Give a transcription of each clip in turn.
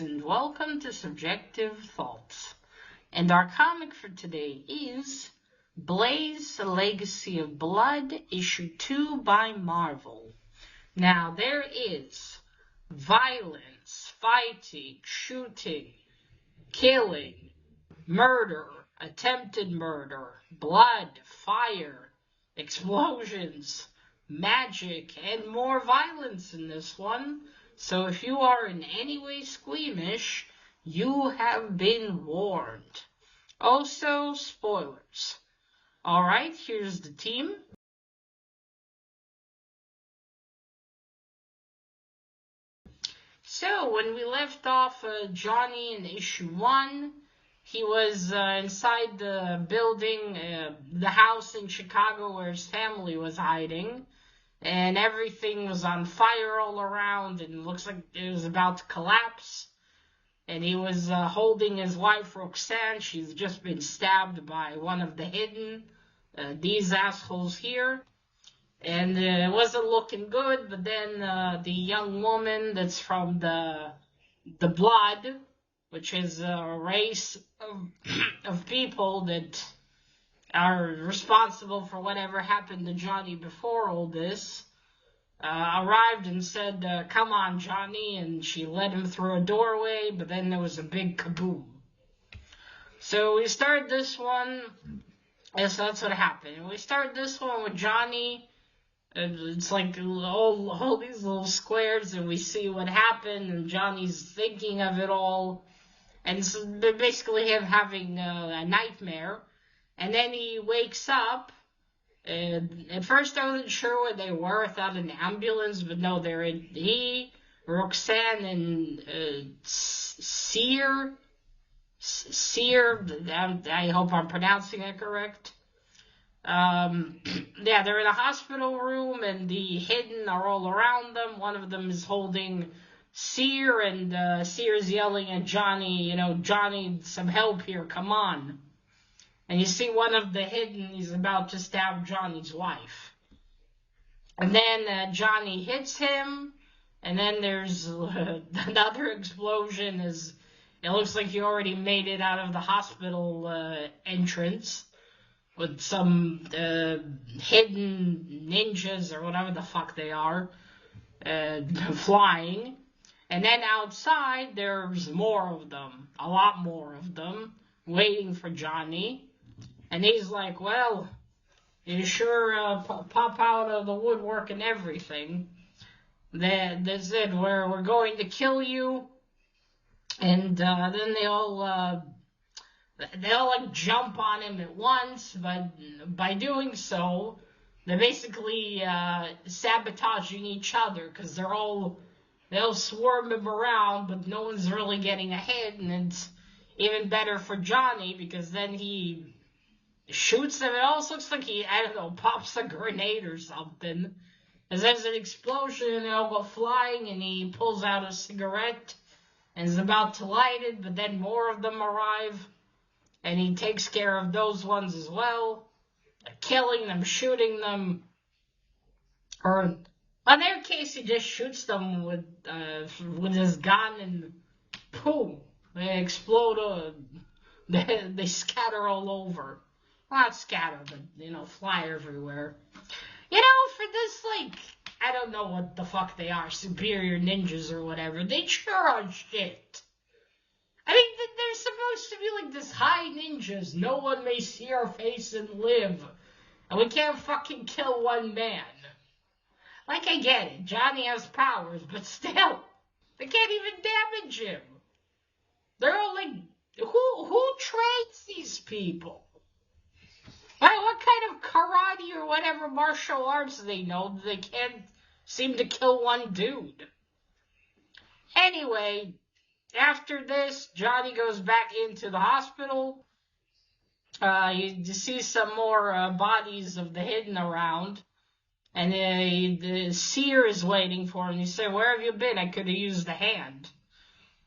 and welcome to Subjective Thoughts. And our comic for today is Blaze: A Legacy of Blood, Issue 2 by Marvel. Now, there is violence, fighting, shooting, killing, murder, attempted murder, blood, fire, explosions, magic, and more violence in this one. So if you are in any way squeamish, you have been warned. Also, spoilers. Alright, here's the team. So, when we left off Johnny in issue 1, he was inside the building, the house in Chicago where his family was hiding. And everything was on fire all around, and it looks like it was about to collapse. And he was holding his wife, Roxanne. She's just been stabbed by one of the hidden, these assholes here. And it wasn't looking good, but then the young woman that's from the Blood, which is a race of people that are responsible for whatever happened to Johnny before all this, arrived and said, come on, Johnny, and she led him through a doorway, but then there was a big kaboom. So we started this one, yes, that's what happened. We started this one with Johnny. It's like all these little squares, and we see what happened, and Johnny's thinking of it all, and it's basically him having a nightmare. And then he wakes up, and at first I wasn't sure where they were. I thought an ambulance, but no, they're in Roxanne, and Seer, I hope I'm pronouncing that correct. Yeah, they're in a hospital room, and the hidden are all around them. One of them is holding Seer, and Seer's yelling at Johnny, Johnny, some help here, come on. And you see one of the hidden, he's about to stab Johnny's wife. And then Johnny hits him, and then there's another explosion. It looks like he already made it out of the hospital entrance with some hidden ninjas or whatever the fuck they are flying. And then outside, there's more of them, a lot more of them, waiting for Johnny. And he's like, well, you sure pop out of the woodwork and everything. That's it, we're going to kill you. And then they all like jump on him at once, but by doing so, they're basically sabotaging each other, because they'll swarm him around, but no one's really getting ahead, and it's even better for Johnny, because then he shoots them. It almost looks like he, pops a grenade or something. As there's an explosion, and they all go flying, and he pulls out a cigarette, and is about to light it, but then more of them arrive, and he takes care of those ones as well, killing them, shooting them, or in their case, he just shoots them with his gun, and boom, they explode, they scatter all over. Well, not scatter, but, fly everywhere. For this, I don't know what the fuck they are, superior ninjas or whatever, they sure are shit. I mean, they're supposed to be this high ninjas, no one may see our face and live, and we can't fucking kill one man. I get it, Johnny has powers, but still, they can't even damage him. They're all who trains these people? What kind of karate or whatever martial arts they know, they can't seem to kill one dude. Anyway, after this, Johnny goes back into the hospital. You see some more bodies of the hidden around. And the Seer is waiting for him. He said, where have you been? I could have used a hand.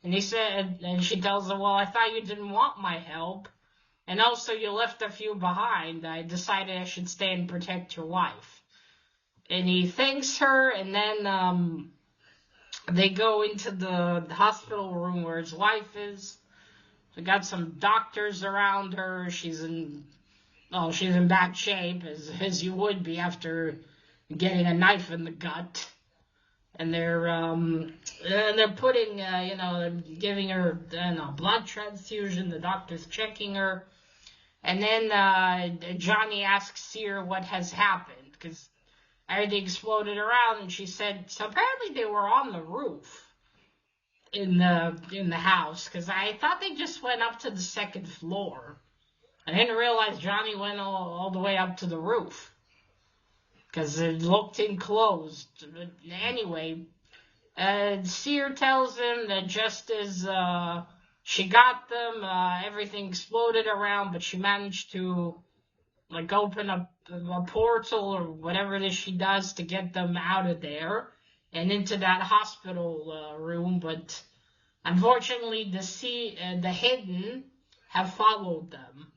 And he said, and she tells him, well, I thought you didn't want my help. And also, you left a few behind. I decided I should stay and protect your wife. And he thanks her, and then they go into the hospital room where his wife is. They got some doctors around her. She's in bad shape, as you would be after getting a knife in the gut. And they're putting, they're giving her, blood transfusion. The doctor's checking her. And then Johnny asks Sear what has happened, because everything exploded around, and she said, so apparently they were on the roof in the house, because I thought they just went up to the second floor. I didn't realize Johnny went all the way up to the roof, because it looked enclosed. But anyway, Sear tells him that just as she got them, everything exploded around, but she managed to open up a portal or whatever it is she does to get them out of there and into that hospital room. But unfortunately, the Hidden have followed them.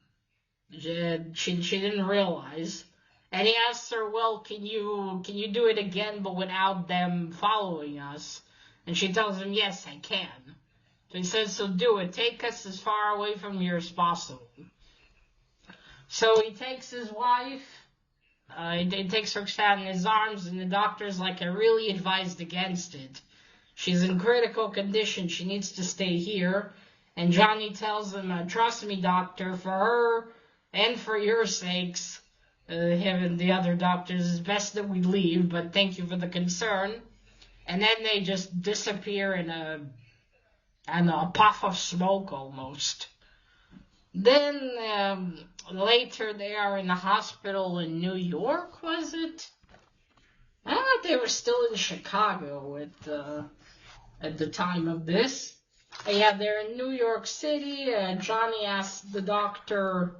She didn't realize. And he asks her, well, can you do it again, but without them following us? And she tells him, yes, I can. So he says, so do it. Take us as far away from here as possible. So he takes his wife, he takes Roxanne in his arms, and the doctor's like, I really advised against it. She's in critical condition. She needs to stay here. And Johnny tells him, trust me, doctor, for her and for your sakes, him and the other doctors, it's best that we leave, but thank you for the concern. And then they just disappear in a puff of smoke almost. Then later they are in the hospital in New York, was it? I don't know if they were still in Chicago at the time of this. Yeah, they're in New York City. Johnny asks the doctor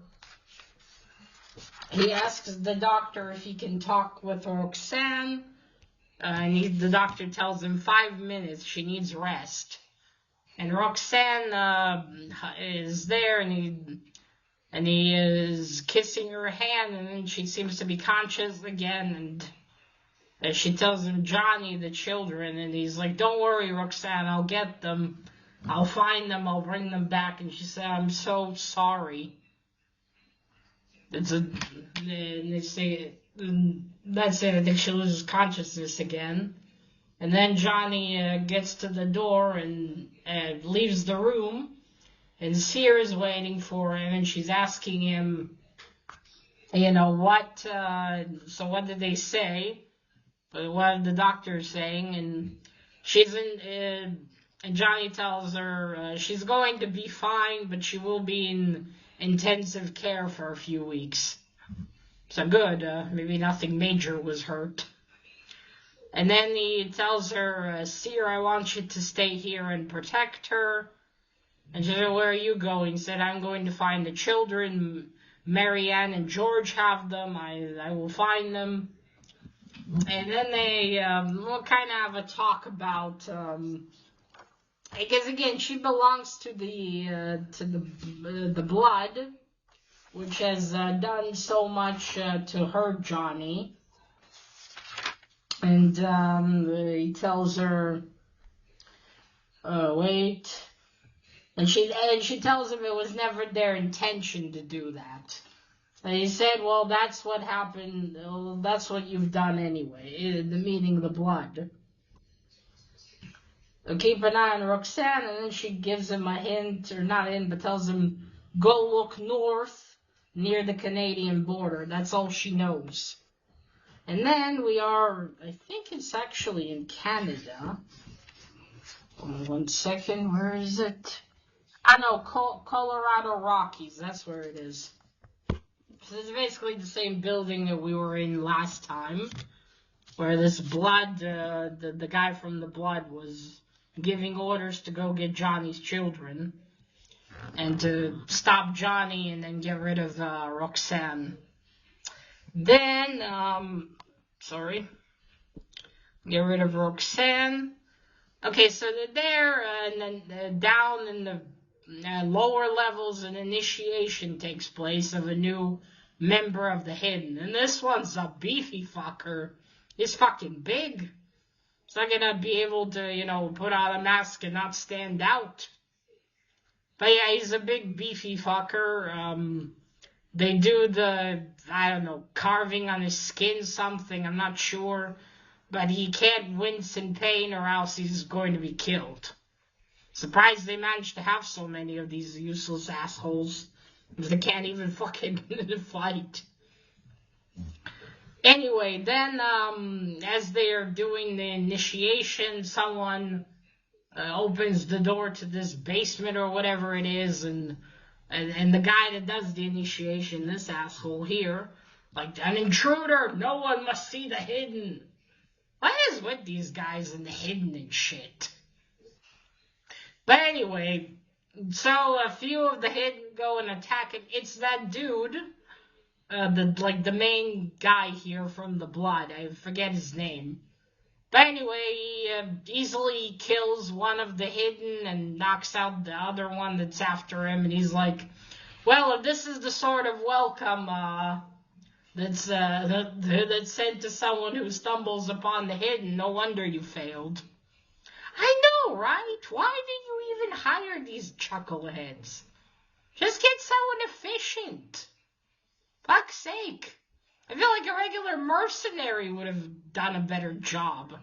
if he can talk with Roxanne. And the doctor tells him 5 minutes. She needs rest. And Roxanne is there, and he is kissing her hand, and then she seems to be conscious again, and she tells him Johnny, the children, and he's like, don't worry, Roxanne, I'll get them. I'll find them, I'll bring them back. And she said, I'm so sorry. That's it. I think she loses consciousness again. And then Johnny gets to the door and leaves the room. And Sear is waiting for him, and she's asking him, what did they say? What the doctor's saying? And and Johnny tells her she's going to be fine, but she will be in intensive care for a few weeks. So good, maybe nothing major was hurt. And then he tells her, Sear, I want you to stay here and protect her. And she said, where are you going? He said, I'm going to find the children. Marianne and George have them. I will find them. And then they will kind of have a talk about, because again, she belongs to the blood, which has done so much to hurt Johnny. And he tells her, wait. And she tells him it was never their intention to do that. And he said, well, that's what happened. Well, that's what you've done anyway, meaning the blood. So keep an eye on Roxanne, and then she gives him a hint, or not a hint, but tells him, go look north near the Canadian border. That's all she knows. And then we are, I think it's actually in Canada. Hold on 1 second, where is it? I know, Colorado Rockies, that's where it is. So it's basically the same building that we were in last time, where this blood, the guy from the blood was giving orders to go get Johnny's children, and to stop Johnny and then get rid of Roxanne. Then, get rid of Roxanne. Okay, so they're there, and then down in the lower levels, an initiation takes place of a new member of the Hidden. And this one's a beefy fucker. He's fucking big. not gonna be able to, put on a mask and not stand out. But yeah, he's a big beefy fucker. They do I don't know, carving on his skin, something, I'm not sure. But he can't wince in pain or else he's going to be killed. Surprised they managed to have so many of these useless assholes. They can't even fucking fight. Anyway, then, as they are doing the initiation, someone opens the door to this basement or whatever it is, and the guy that does the initiation, this asshole here, like, an intruder, no one must see the hidden. What is with these guys and the hidden and shit? But anyway, so a few of the hidden go and attack it. It's that dude, the main guy here from the Blood. I forget his name. But anyway, he easily kills one of the hidden and knocks out the other one that's after him. And he's like, well, if this is the sort of welcome that's sent to someone who stumbles upon the hidden, no wonder you failed. I know, right? Why did you even hire these chuckleheads? Just get someone efficient. Fuck's sake. I feel like a regular mercenary would have done a better job.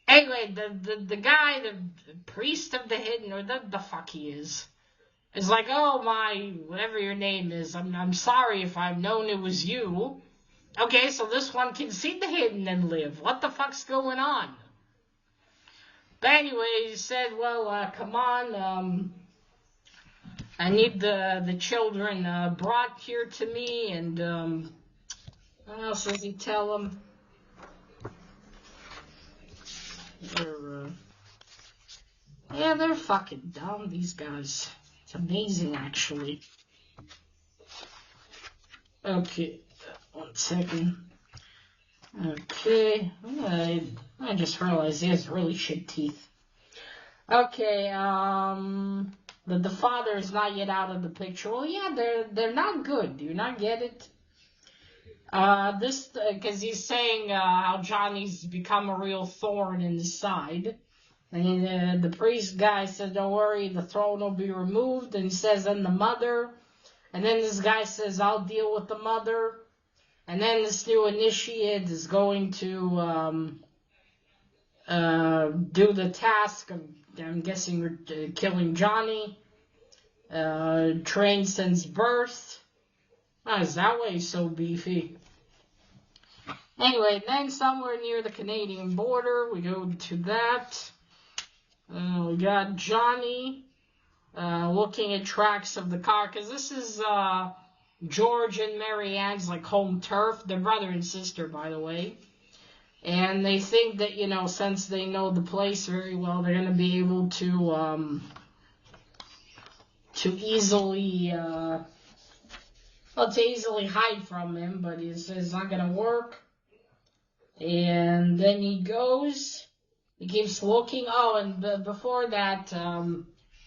Anyway, the guy, the priest of the hidden, or the fuck he is like, oh my, whatever your name is, I'm sorry if I've known it was you. Okay, so this one can see the hidden and live. What the fuck's going on? But anyway, he said, well, come on, I need the children brought here to me, and what else does he tell them? They're fucking dumb, these guys. It's amazing, actually. Okay, 1 second. Okay, I just realized he has really shit teeth. Okay, the father is not yet out of the picture. Well, yeah, they're not good. Do you not get it? Because he's saying how Johnny's become a real thorn in his side. And the priest guy said, don't worry, the throne will be removed. And he says, and the mother. And then this guy says, I'll deal with the mother. And then this new initiate is going to do the task of, I'm guessing, killing Johnny. Trained since birth. Oh, is that why he's so beefy? Anyway, then somewhere near the Canadian border, we go to that. We got Johnny looking at tracks of the car, because this is George and Mary Ann's like home turf. They're brother and sister, by the way. And they think that, since they know the place very well, they're going to be able to easily hide from him, but it's not going to work. And then he goes, he keeps looking. Oh, and before that,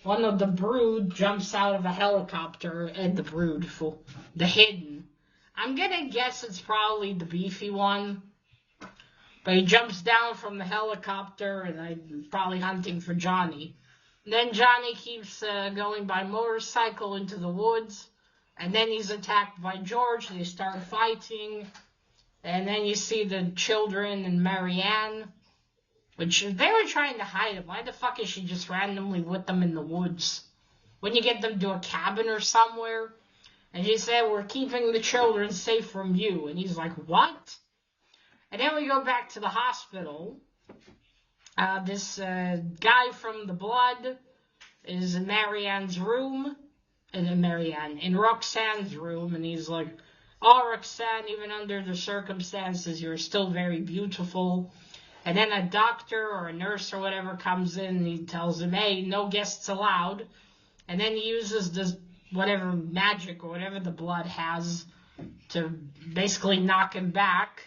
one of the brood jumps out of a helicopter at the brood, for the hidden. I'm going to guess it's probably the beefy one. But he jumps down from the helicopter, and I'm probably hunting for Johnny. And then Johnny keeps going by motorcycle into the woods. And then he's attacked by George. They start fighting. And then you see the children and Mary Ann. Which, if they were trying to hide him, why the fuck is she just randomly with them in the woods? Wouldn't you get them to a cabin or somewhere? And she said, we're keeping the children safe from you. And he's like, what? And then we go back to the hospital. This guy from the Blood is in Marianne's room. In Roxanne's room. And he's like, oh, Roxanne, even under the circumstances, you're still very beautiful. And then a doctor or a nurse or whatever comes in and he tells him, hey, no guests allowed. And then he uses this whatever magic or whatever the Blood has to basically knock him back.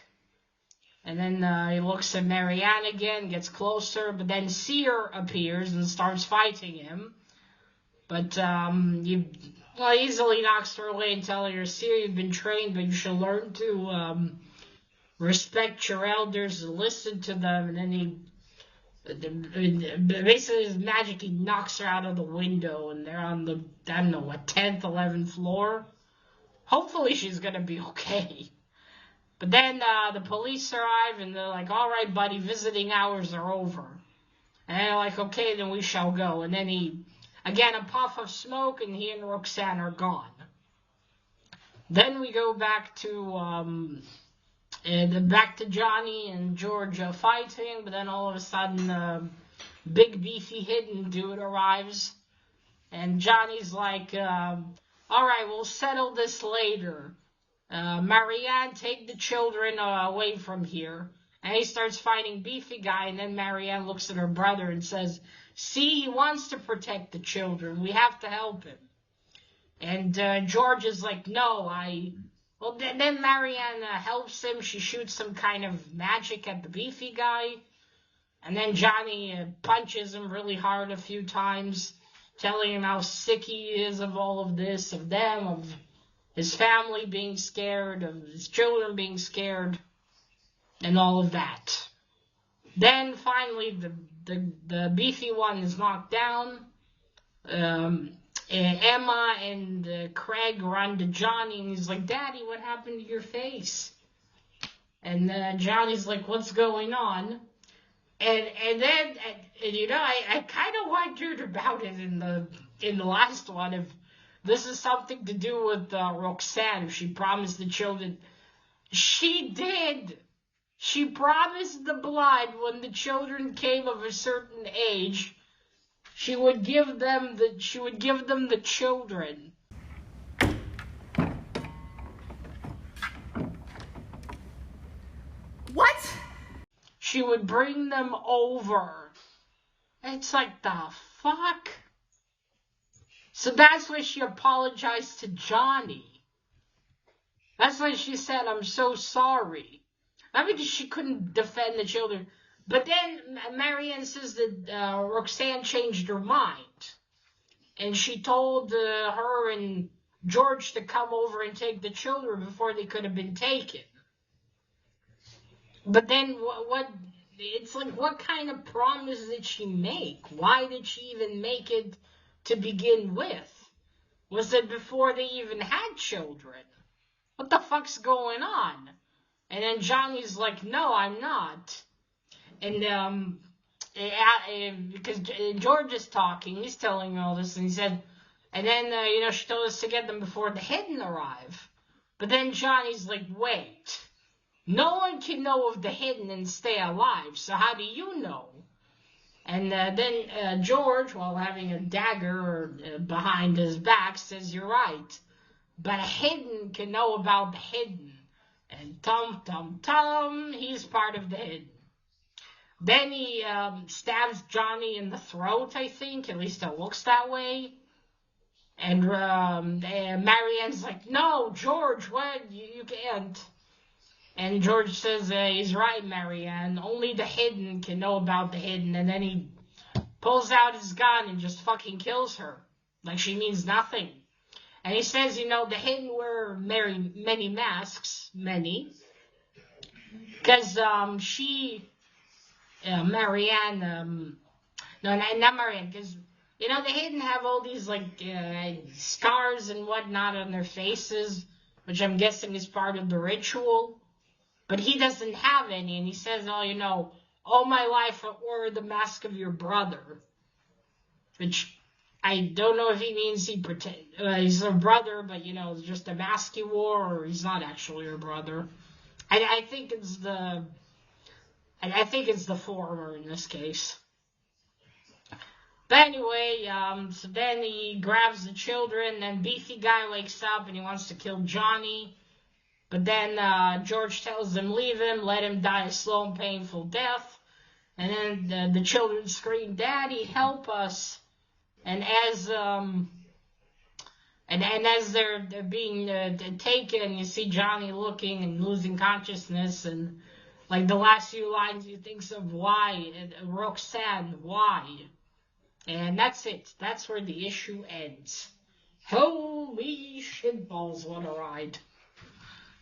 And then he looks at Marianne again, gets closer, but then Seer appears and starts fighting him. But he easily knocks her away and tells her, Seer, you've been trained, but you should learn to respect your elders, listen to them, and then basically his magic, he knocks her out of the window, and they're on the, I don't know, what, 10th, 11th floor? Hopefully she's gonna be okay. But then the police arrive, and they're like, all right, buddy, visiting hours are over. And they're like, okay, then we shall go. And then again, a puff of smoke, and he and Roxanne are gone. Then we go back to Johnny and George fighting, but then all of a sudden, big beefy hidden dude arrives, and Johnny's like, all right, we'll settle this later. Marianne, take the children away from here. And he starts fighting Beefy Guy, and then Marianne looks at her brother and says, see, he wants to protect the children. We have to help him. And George is like, no, Well, then Marianne helps him. She shoots some kind of magic at the Beefy Guy. And then Johnny punches him really hard a few times, telling him how sick he is of all of this, of them, of his family being scared, of his children being scared, and all of that. Then finally the beefy one is knocked down. Emma and Craig run to Johnny, and he's like, Daddy, what happened to your face? And Johnny's like, what's going on? And then you know, I kind of wondered about it in the last one, if this is something to do with Roxanne, if she promised the children. She did. She promised the blood when the children came of a certain age. She would give them the children. What? She would bring them over. It's like, the fuck? So that's why she apologized to Johnny. That's why she said, I'm so sorry. Not because she couldn't defend the children. But then Marianne says that Roxanne changed her mind. And she told her and George to come over and take the children before they could have been taken. But then what it's like, what kind of promise did she make? Why did she even make it to begin with? Was it before they even had children? What the fuck's going on? And then Johnny's like, no, I'm not. And because George is talking, he's telling me all this, and he said, and then, you know, she told us to get them before the hidden arrive. But then Johnny's like, wait, no one can know of the hidden and stay alive, so how do you know? And then George, while having a dagger behind his back, says, you're right, but a hidden can know about the hidden. And tum, he's part of the hidden. Then he stabs Johnny in the throat, I think. At least it looks that way. And Marianne's like, no, George, what? You can't. And George says, he's right, Marianne. Only the hidden can know about the hidden. And then he pulls out his gun and just fucking kills her. Like she means nothing. And he says, you know, the hidden wear many masks. Many. Because Marianne, no, not Marianne, because, you know, the hidden have all these, like, scars and whatnot on their faces, which I'm guessing is part of the ritual, but he doesn't have any, and he says, oh, you know, all my life I wore the mask of your brother, which I don't know if he means he's her brother, but, you know, it's just a mask he wore, or he's not actually her brother. I think it's the former in this case. But anyway, so then he grabs the children, and Beefy Guy wakes up and he wants to kill Johnny. But then George tells him, leave him, let him die a slow and painful death. And then the children scream, Daddy, help us. And as they're being taken, you see Johnny looking and losing consciousness, and like the last few lines, he thinks of why, Roxanne, why? And that's it. That's where the issue ends. Holy shitballs, what a ride.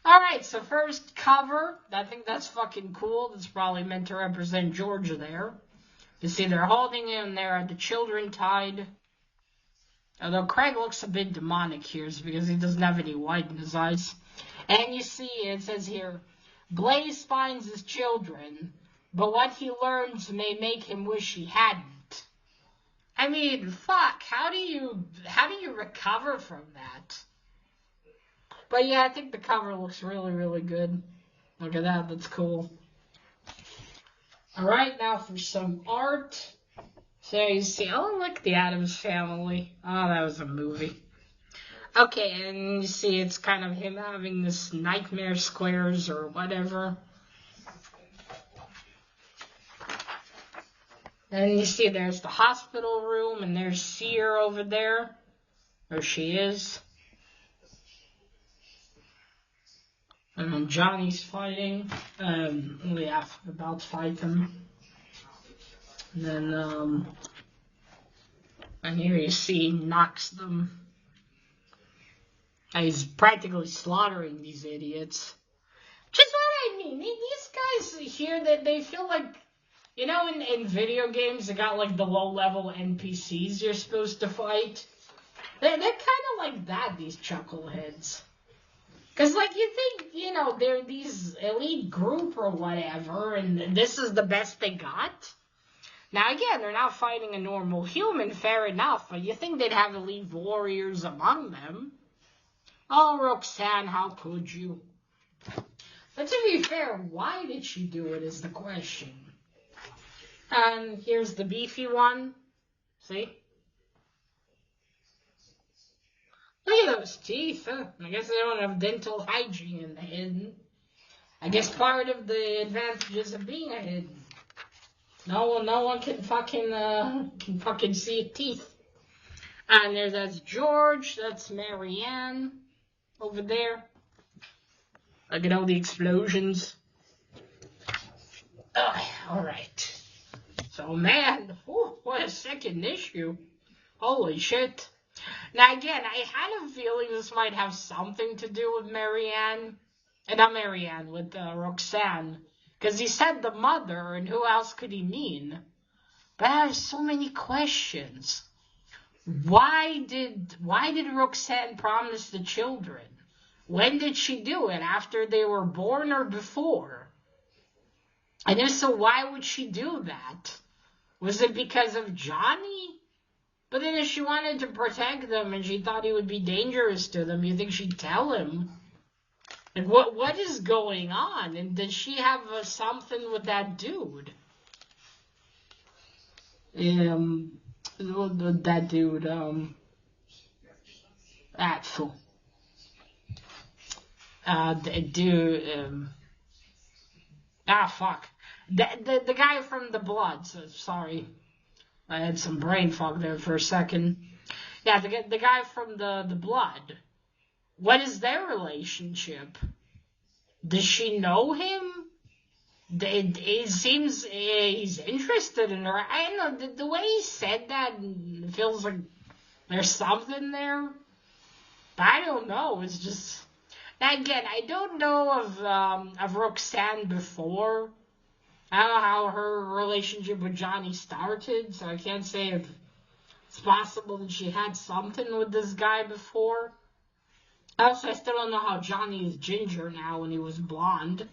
Alright, so first cover. I think that's fucking cool. That's probably meant to represent Georgia there. You see they're holding him there at the children tied. Although Craig looks a bit demonic here because he doesn't have any white in his eyes. And you see, it says here, Blaze finds his children, but what he learns may make him wish he hadn't. I mean, fuck, how do you recover from that? But yeah, I think the cover looks really, really good. Look at that, that's cool. Alright, now for some art. So you see, oh, look, the Addams Family. Oh, that was a movie. Okay, and you see it's kind of him having this nightmare squares or whatever. And you see there's the hospital room, and there's Seer over there. There she is. And then Johnny's fighting. Yeah, about to fight him. And then, and here you see he knocks them. He's practically slaughtering these idiots. Just what I mean. These guys here, they feel like, you know, in video games, they got like the low-level NPCs you're supposed to fight. They're kind of like that, these chuckleheads. Because, like, you think, you know, they're these elite group or whatever, and this is the best they got? Now, again, they're not fighting a normal human, fair enough, but you think they'd have elite warriors among them. Oh, Roxanne, how could you? But to be fair, why did she do it is the question. And here's the beefy one. See? Look at those teeth. Huh? I guess they don't have dental hygiene in the hidden. I guess part of the advantages of being a hidden. No one can fucking see teeth. And that's George. That's Marianne over there. Look at all the explosions. Alright. So, man, what a second issue. Holy shit. Now, again, I had a feeling this might have something to do with Marianne. Not Marianne, with Roxanne. Because he said the mother, and who else could he mean? But I have so many questions. Why did Roxanne promise the children? When did she do it? After they were born or before? And if so, why would she do that? Was it because of Johnny? But then if she wanted to protect them and she thought he would be dangerous to them, you think she'd tell him? And what is going on? And did she have something with that dude? That dude, that fool. Fuck. The guy from the Blood, so sorry. I had some brain fog there for a second. Yeah, the guy from the Blood. What is their relationship? Does she know him? It seems he's interested in her. I don't know, the way he said that feels like there's something there. But I don't know, it's just... Again, I don't know of Roxanne before. I don't know how her relationship with Johnny started, so I can't say if it's possible that she had something with this guy before. Also, I still don't know how Johnny is ginger now when he was blonde.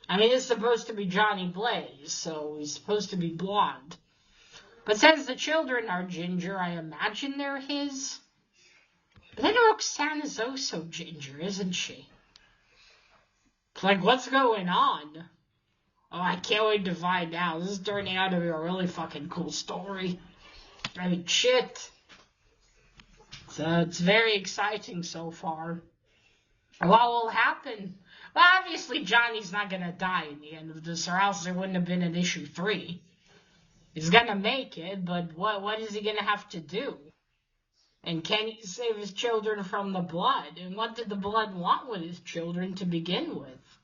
I mean, it's supposed to be Johnny Blaze, so he's supposed to be blonde. But since the children are ginger, I imagine they're his. But then Roxanne is also ginger, isn't she? It's like, what's going on? Oh, I can't wait to find out. This is turning out to be a really fucking cool story. I mean, shit. So it's very exciting so far. What will happen? Well, obviously Johnny's not gonna die in the end of this, or else there wouldn't have been an issue 3. He's gonna make it, but what is he gonna have to do? And can he save his children from the Blood? And what did the Blood want with his children to begin with?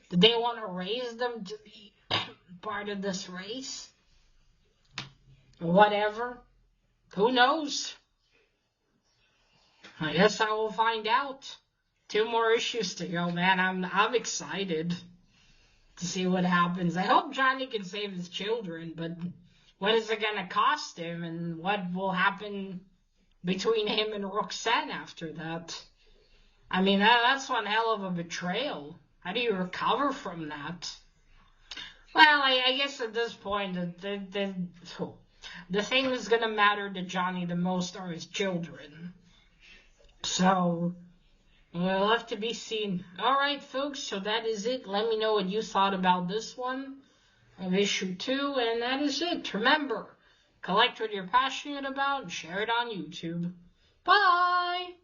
Did they want to raise them to be part of this race? Whatever. Who knows? I guess I will find out. 2 more issues to go, man. I'm excited to see what happens. I hope Johnny can save his children, but what is it gonna cost him, and what will happen between him and Roxanne after that? I mean, that's one hell of a betrayal. How do you recover from that? Well, I guess at this point, the thing that's gonna matter to Johnny the most are his children. So, we'll have to be seen. Alright, folks, so that is it. Let me know what you thought about this one of issue 2, and that is it. Remember, collect what you're passionate about and share it on YouTube. Bye!